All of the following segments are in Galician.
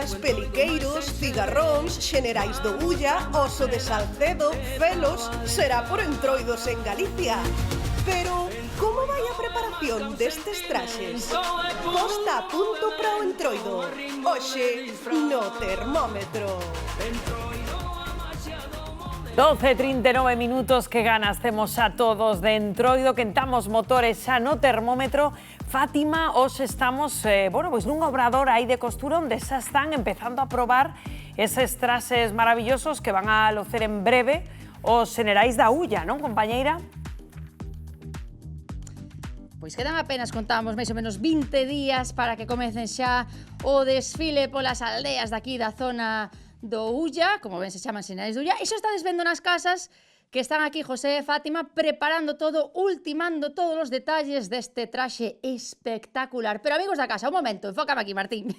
Cangas, Peliqueiros, Cigarróns, Xenerais do Ulla, Oso de Salcedo, Felos, será por entroidos en Galicia. Pero, como vai a preparación destes traxes? Posta a punto para o entroido. Hoxe, no termómetro. 12:39 minutos, que ganas temos a todos de entroido, quentamos motores xa no termómetro. Fátima, hoxe estamos, pois nun obrador aí de costura onde xa están empezando a probar eses traxes maravillosos que van a locer en breve os Xenerais da Ulla, non, compañeira? Pois quedan apenas, contamos, máis ou menos 20 días para que comecen xa o desfile polas aldeas daqui da zona do Ulla, como ben se chaman Xenerais do Ulla, e xa estades vendo nas casas que están aquí José e Fátima preparando todo, ultimando todos os detalles deste traxe espectacular. Pero amigos da casa, un momento, enfócame aquí, Martín.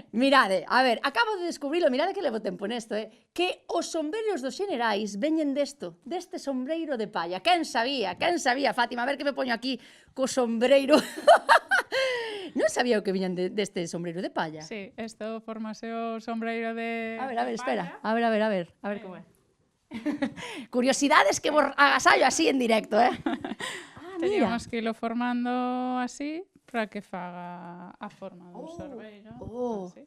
Mirade, a ver, acabo de descubrilo, mirade que levo tempo nesto, que os sombreiros dos Xenerais veñen deste sombreiro de palla. Quen sabía, Fátima? A ver que me poño aquí co sombreiro. Non sabía o que viñan deste sombreiro de palla. Sí, isto formase o sombreiro de... A ver, espera, a ver como é. Curiosidades que vos agasallo así en directo, mira. Teníamos que irlo formando así para que faga a forma do sorbeiro. Así.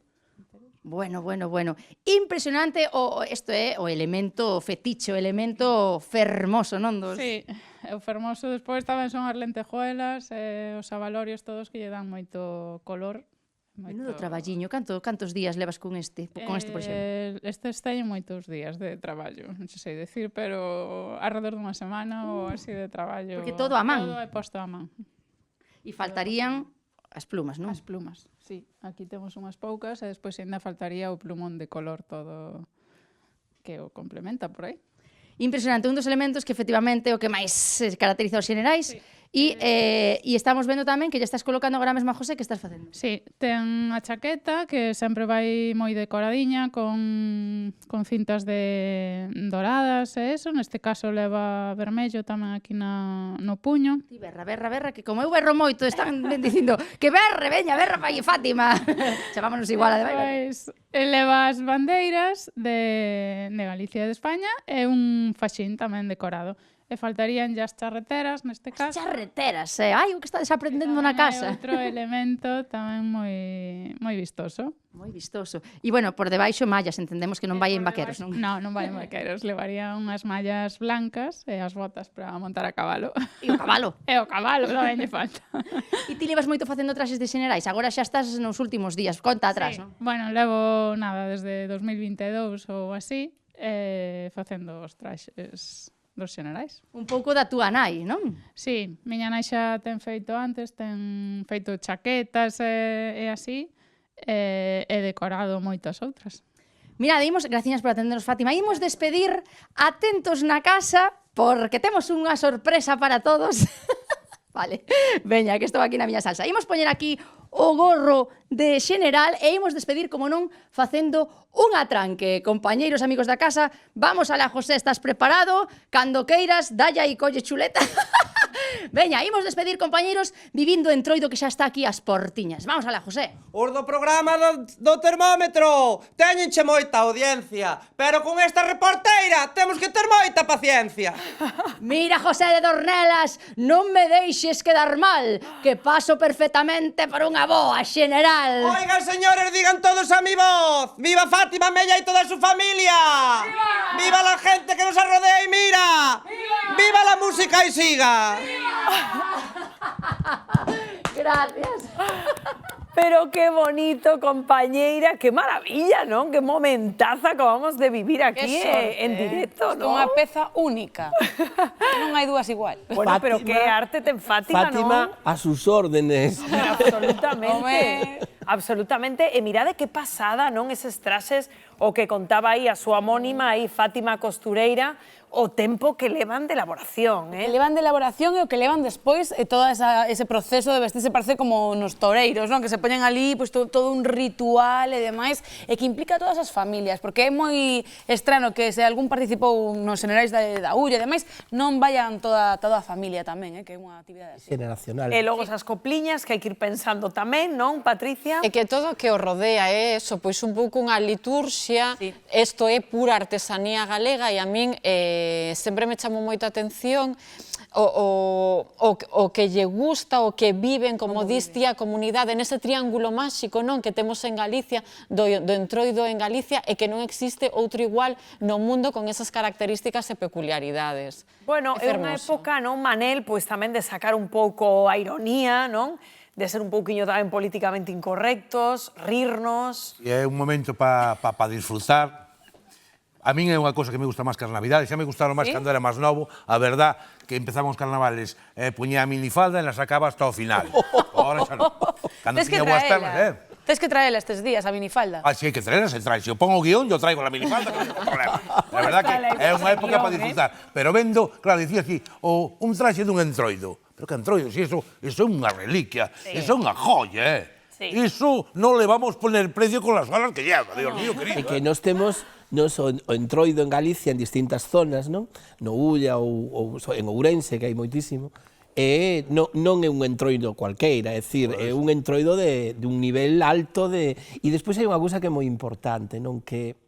Bueno. Impresionante, isto é o elemento fetiche, o elemento fermoso, non? Sí, o fermoso despois tamén son as lentejuelas, os abalorios todos que lle dan moito color. Menudo traballiño, cantos días levas con este por exemplo? Estes teñen moitos días de traballo, non sei decir, pero alrededor dunha semana ou así de traballo. Porque todo a man. Todo é posto a man. E faltarían as plumas, non? As plumas, sí. Aquí temos unhas poucas e despois ainda faltaría o plumón de color todo que o complementa por aí. Impresionante, un dos elementos que efectivamente o que máis caracteriza os Xenerais. Sí. E estamos vendo tamén que ya estás colocando agora mesmo a José, que estás facendo? Sí, ten a chaqueta que sempre vai moi decoradiña con cintas de doradas e eso, neste caso leva vermello tamén aquí no puño. Ti berra, que como eu berro moito, están dicindo que berre, veña, berra para Fátima. Chamámonos igual a de baile. Pois leva as bandeiras de Galicia e de España e un faxín tamén decorado. E faltarían as charreteras, neste caso. As charreteras, ai, o que estades aprendendo na casa. É outro elemento tamén moi vistoso. Moi vistoso. E, bueno, por debaixo mallas, entendemos que non vai en vaqueros, non? Non vai en vaqueros. Levaría unhas mallas blancas e as botas para montar a cabalo. E o cabalo? E o cabalo, tamén lle falta. E ti levas moito facendo traxes de Xenerais, agora xa estás nos últimos días, conta atrás, non? Bueno, levo nada, desde 2022 ou así, facendo os traxes dos Xenerais. Un pouco da túa nai, non? Sí, miña nai xa ten feito antes, ten feito chaquetas e así, e decorado moitas outras. Mira, graciñas por atendernos, Fátima. Imos despedir, atentos na casa, porque temos unha sorpresa para todos. Vale, veña, que estou aquí na miña salsa. Imos poñer aquí o gorro de xeneral e imos despedir, como non, facendo un atranque. Compañeiros, amigos da casa, vamos alá, José, estás preparado? Cando queiras, dalla e colle chuleta. Veña, imos despedir, compañeiros, vivindo entroido que xa está aquí as portiñas. Vamos alá, José. Os do programa do termómetro teñenche moita audiencia, pero con esta reporteira temos que ter moita paciencia. Mira, José de Dornelas, non me deixes quedar mal, que paso perfectamente por unha boa xeneral. Oigan, señores, digan todos a mi voz. ¡Viva Fátima Mella y toda su familia! ¡Viva! ¡Viva la gente que nos rodea y mira! ¡Viva! ¡Viva la música y siga! Gracias. Pero qué bonito, compañeira, qué maravilla, non? Que momentazo acabamos de vivir aquí en directo, non? Unha peza única. Non hai dúas igual. Bueno, pero que arte ten Fátima, non? Fátima a sus órdenes. Absolutamente. Absolutamente. E mirade que pasada, non? Eses traxes, o que contaba aí a súa homónima, aí Fátima Costureira, o tempo que levan de elaboración, Que levan de elaboración e o que levan despois todo ese proceso de vestirse, parece como nos toureiros, non? Que se poñen ali pois, todo un ritual e demais, e que implica a todas as familias, porque é moi estrano que se algún participou nos Xenerais da Ulla e demais, non vayan toda a familia tamén, que é unha actividade así. Generacional. E logo esas copliñas que hai que ir pensando tamén, non, Patricia? E que todo o que o rodea é eso, pois un pouco unha liturxia, isto é pura artesanía galega e a min sempre me chamou moita atención o que lle gusta, o que viven, como diste, a comunidade nese triángulo máxico, non, que temos en Galicia, do entroido en Galicia, e que non existe outro igual no mundo con esas características e peculiaridades. Bueno, é unha época, non, Manel, pois tamén de sacar un pouco a ironía, non? De ser un pouquiño tamén políticamente incorrectos, rirnos... E é un momento para disfrutar. A min é unha cousa que me gusta máis que as Navidades, xa me gustaron máis cando era máis novo, a verdad que empezamos os carnavales, puñía a minifalda e la sacaba hasta o final. Agora xa non. Cando tiña boas pernas, Tens que traela estes días, a minifalda. Ah, si hai que traela, se trae. Se eu pongo o guión, eu traigo a minifalda, que non hai problema. A verdad que é unha época para disfrutar. Pero vendo, claro, dicía aquí, un traxe dun entroido. Pero que entroido, si eso é unha reliquia, eso é unha joya, Iso non le vamos poner precio con las balas que lleva, Dios mío, querido. E que nos temos o entroido en Galicia en distintas zonas, non? No Ulla ou en Ourense, que hai moitísimo, e non é un entroido cualqueira, é dicir, é un entroido de un nivel alto de... E despois hai unha cousa que é moi importante, non? Que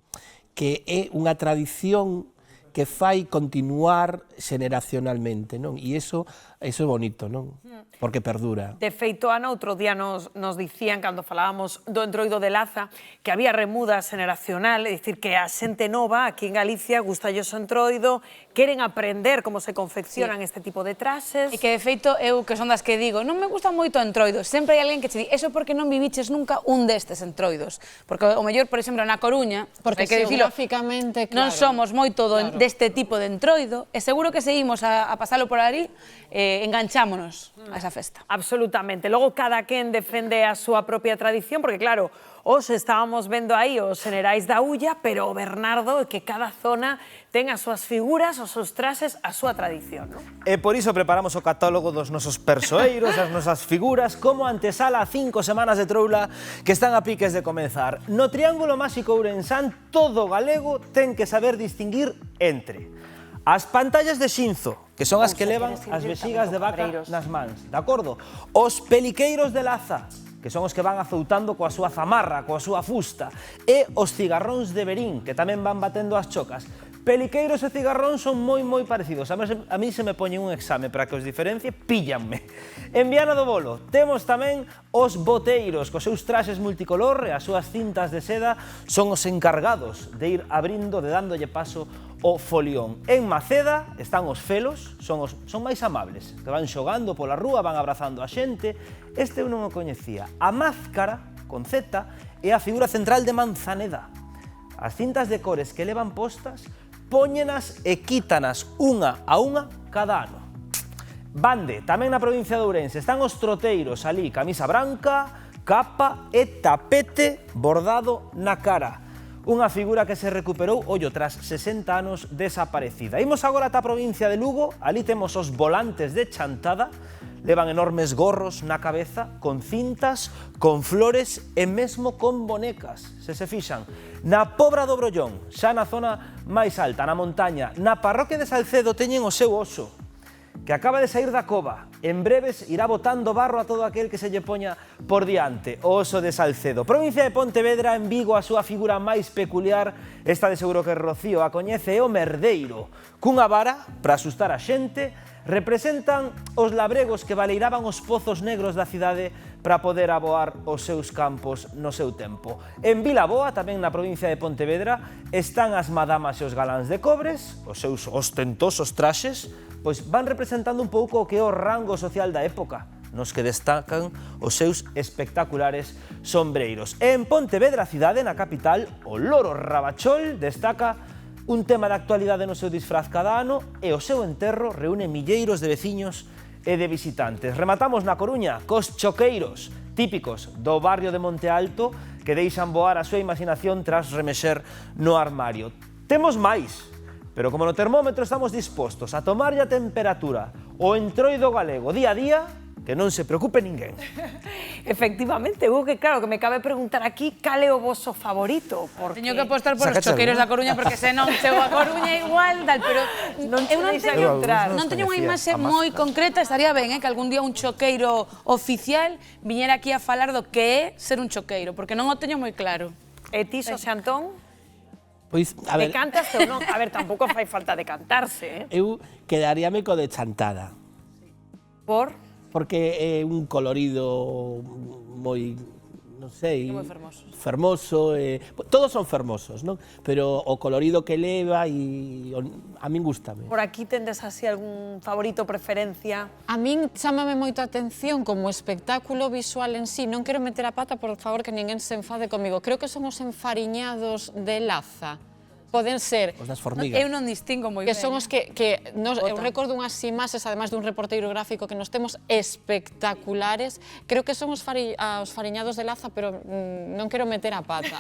é unha tradición que fai continuar xeneracionalmente, non? E iso é bonito, non? Porque perdura. De feito, Ana, outro día nos dicían, cando falábamos do entroido de Laza, que había remuda xeneracional, é dicir, que a xente nova aquí en Galicia gustalle o entroido, queren aprender como se confeccionan este tipo de traxes. E que, de feito, eu que son das que digo, non me gusta moito o entroido, sempre hai alguén que che di, eso porque non viviches nunca un destes entroidos. Porque o mellor, por exemplo, na Coruña, porque xeográficamente, claro, non somos moito deste tipo de entroido, e seguro que se imos a pasalo por ali, enganchámonos a esa festa. Absolutamente. Logo, cada quen defende a súa propia tradición, porque, claro, os estábamos vendo aí os Xenerais da Ulla, pero o Bernardo é que cada zona ten as súas figuras, os seus traxes, a súa tradición, non? E por iso preparamos o catálogo dos nosos persoeiros, das nosas figuras, como antesala a 5 semanas de troula que están a piques de comenzar. No Triángulo Máxico Ourensán, todo galego ten que saber distinguir entre as pantallas de xinzo, que son as que levan as vexigas de vaca nas mans, de acordo? Os peliqueiros de Laza, que son os que van azoutando coa súa zamarra, coa súa fusta, e os cigarróns de Verín, que tamén van batendo as chocas. Peliqueiros e cigarróns son moi parecidos. A mí se me poñen un exame para que os diferencie, píllanme. En Viana do Bolo temos tamén os boteiros, cos seus traxes multicolor e as súas cintas de seda son os encargados de ir abrindo, de dándolle paso o folión. En Maceda están os felos, son máis amables, que van xogando pola rúa, van abrazando a xente. Este eu non o coñecía. A máscara, con Z, é a figura central de Manzaneda. As cintas de cores que levan postas, póñenas e quítanas unha a unha cada ano. Bande, tamén na provincia de Ourense, están os troteiros ali, camisa branca, capa e tapete bordado na cara. Unha figura que se recuperou, ollo, tras 60 anos desaparecida. Imos agora ata a provincia de Lugo, ali temos os volantes de Chantada, levan enormes gorros na cabeza, con cintas, con flores e mesmo con bonecas, se fixan. Na Pobra do Brollón, xa na zona máis alta, na montaña, na parroquia de Salcedo teñen o seu oso, que acaba de sair da cova. En breves irá botando barro a todo aquel que se lle poña por diante, o oso de Salcedo. Provincia de Pontevedra, en Vigo, a súa figura máis peculiar, esta de seguro que Rocío a coñece, é o merdeiro. Cunha vara, para asustar a xente, representan os labregos que baleiraban os pozos negros da cidade para poder aboar os seus campos no seu tempo. En Vilaboa, tamén na provincia de Pontevedra, están as madamas e os galáns de Cobres, os seus ostentosos traxes, pois van representando un pouco o que é o rango social da época, nos que destacan os seus espectaculares sombreiros. E en Pontevedra cidade, na capital, o loro Rabachol destaca un tema de actualidade no seu disfraz cada ano e o seu enterro reúne milleiros de veciños e de visitantes. Rematamos na Coruña cos choqueiros, típicos do barrio de Monte Alto, que deixan voar a súa imaginación tras remexer no armario. Temos máis. Pero como no termómetro estamos dispostos a tomarlle a temperatura o entroido galego día a día, que non se preocupe ninguén. Efectivamente, Hugo, que claro, que me cabe preguntar aquí cal é o voso favorito, porque... Teño que apostar por os Sacache choqueiros algún? da Coruña, porque senón chego a Coruña igual, tal, pero Non eu non te deixan teño, entrar. non teño unha Coñecía imaxe a moi máscara. concreta, estaría ben, que algún día un choqueiro oficial viñera aquí a falar do que é ser un choqueiro, porque non o teño moi claro. E ti, Xosé Antón, Pois, a ver, decantaste ou non? A ver, tampouco fai falta decantarse, eu quedaríame co de Chantada, Por... porque é un colorido moi, non sei, moi fermoso. fermoso, todos son fermosos, non? Pero o colorido que leva e a min gústame. Por aquí tendes así algún favorito, preferencia? A min chámame moito a atención como espectáculo visual en sí. Non quero meter a pata, por favor, que ninguén se enfade comigo. Creo que son os enfariñados de Laza. Poden ser... Os das formigas. Eu non distingo moi Que ben. son os que eu recordo unhas imaxes, ademais dun reporteiro gráfico que nos temos espectaculares. Creo que son os fariñados de Laza, pero non quero meter a pata.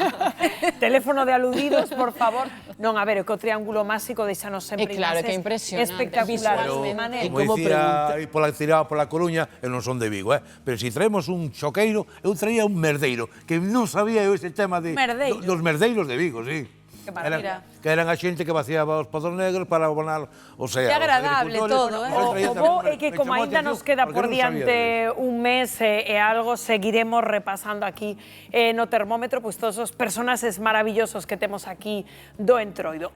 Teléfono de aludidos, por favor. Non, a ver, o triángulo máxico deixanos sempre claro, que imaxes impresionante. espectaculares. Visual, de Manel. E Como como dicía aí pola Coruña, eu non son de Vigo, pero se traemos un choqueiro, eu traía un merdeiro, que non sabía eu ese tema de Merdeiro? dos merdeiros de Vigo, sí. Que maravilla. Que eran a xente que vaciaba os pozos negros para abonar o sea, Que agradable todo, O bo é que como aínda nos queda por diante un mes e algo, seguiremos repasando aquí no termómetro pois todos os personaxes maravillosos que temos aquí do Entroido.